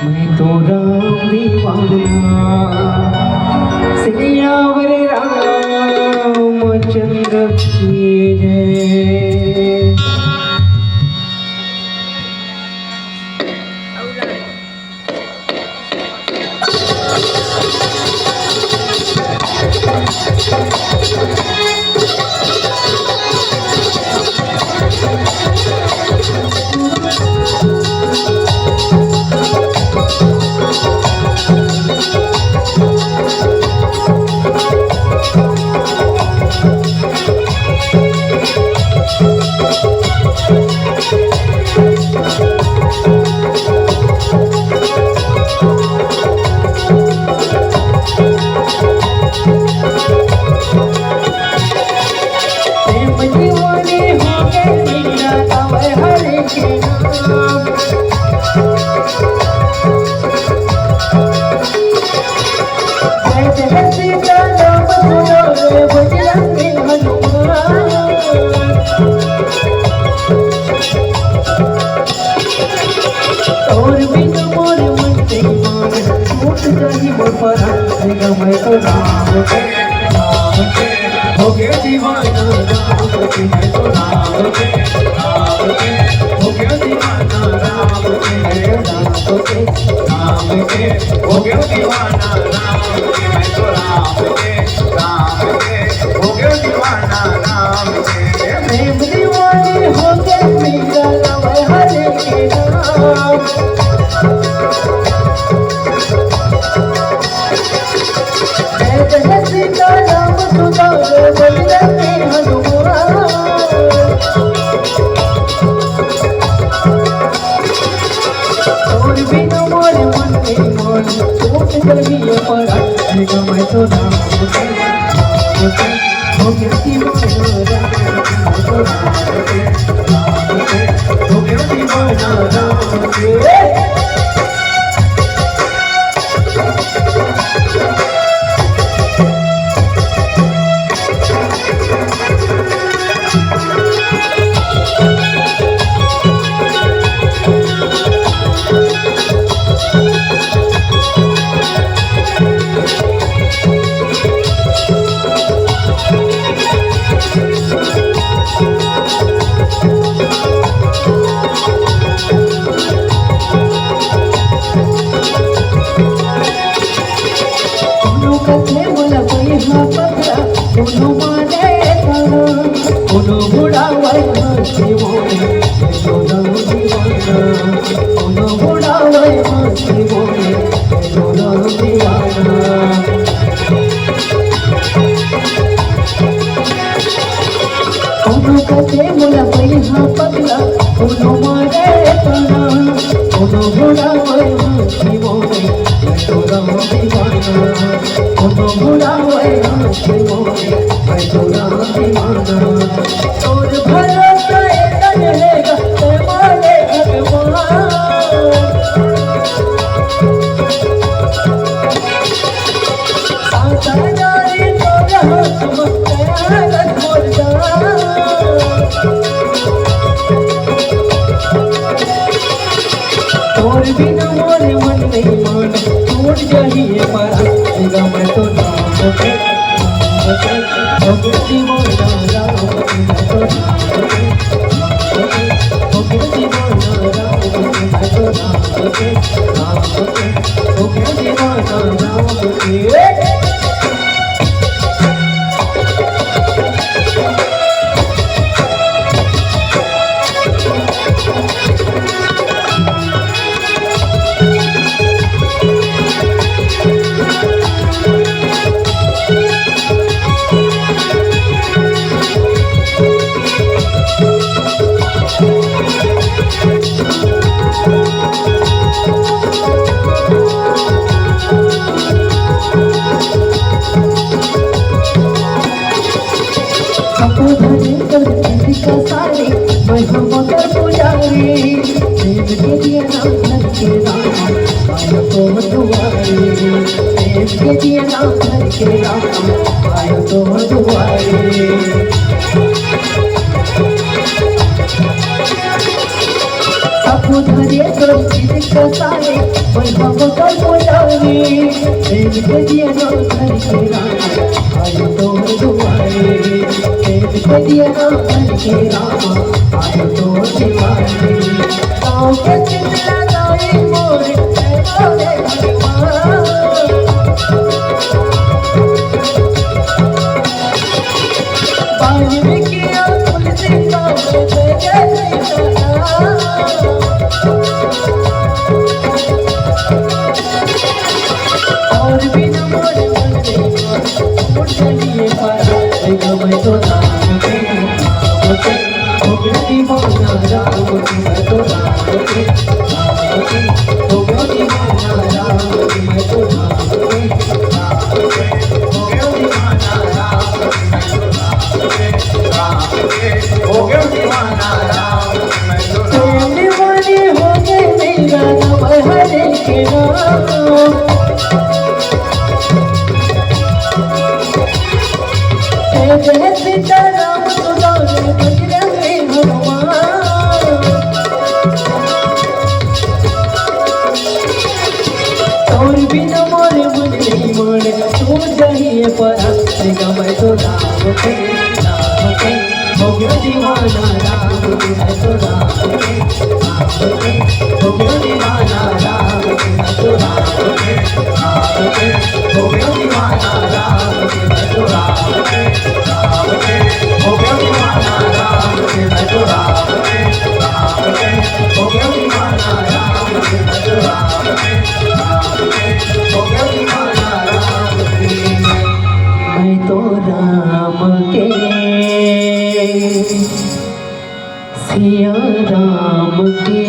मैं तो राम दीवाना सियावर रामचंद्र की जय। मैं तो राम के हो गया दीवाना राम के। मैं तो राम के हो गया दीवाना राम के। हो गया दीवाना राम के। मैं तो राम के हो गया दीवाना राम के। मैं दीवानी हो गया मेरा राम हरे के नाम। सीता राम सुधा बजरंगी हनुमान। और बिना मोर मन में मान टूट गई पर मैं तो राम के हो गया दीवाना राम के। हो गया दीवाना राम के। और बिना मोर मन नहीं मान टूट जाइए पर मैं तो राम के हो गया दीवाना राम के। मैं तो राम के हो गया दीवाना राम के। मैं तो राम के हो गया दीवाना राम के। सब धरे तो चित कसाए वैभव कर मोटारे प्रेम के दिया ना घर के रामा आयो तोर दुआरे प्रेम के दिया ना घर के रामा आयो तोर दुआरे गाँव के चितला गाए मोर मोरे भगवान बाज में किया तुलसी का और बिन मोर मन में उठ चलिए पारा मैं तो नाम के भगवती मोना राम मैं तो नाम के भगवती मोना राम मैं तो नाम के भगवती मोना राम मैं तो नाम के हो गया दीवाना राम मैं तो सोने वाले हो गए मेरा नाम हरे के नाम जय सीताराम सुदाने बजरंगी हनुमान और बिना मोरे मन नहीं माने तू जाइए परा मैं तो नाम के हो गया दीवाना राम मैं तो नाम के हो गया दीवाना राम मैं तो नाम के हो गया दीवाना राम मैं तो राम के हो गया दीवाना राम मैं तो राम के हो गया दीवाना राम मैं तो राम के हो गया दीवाना राम मैं तो राम के सिया राम के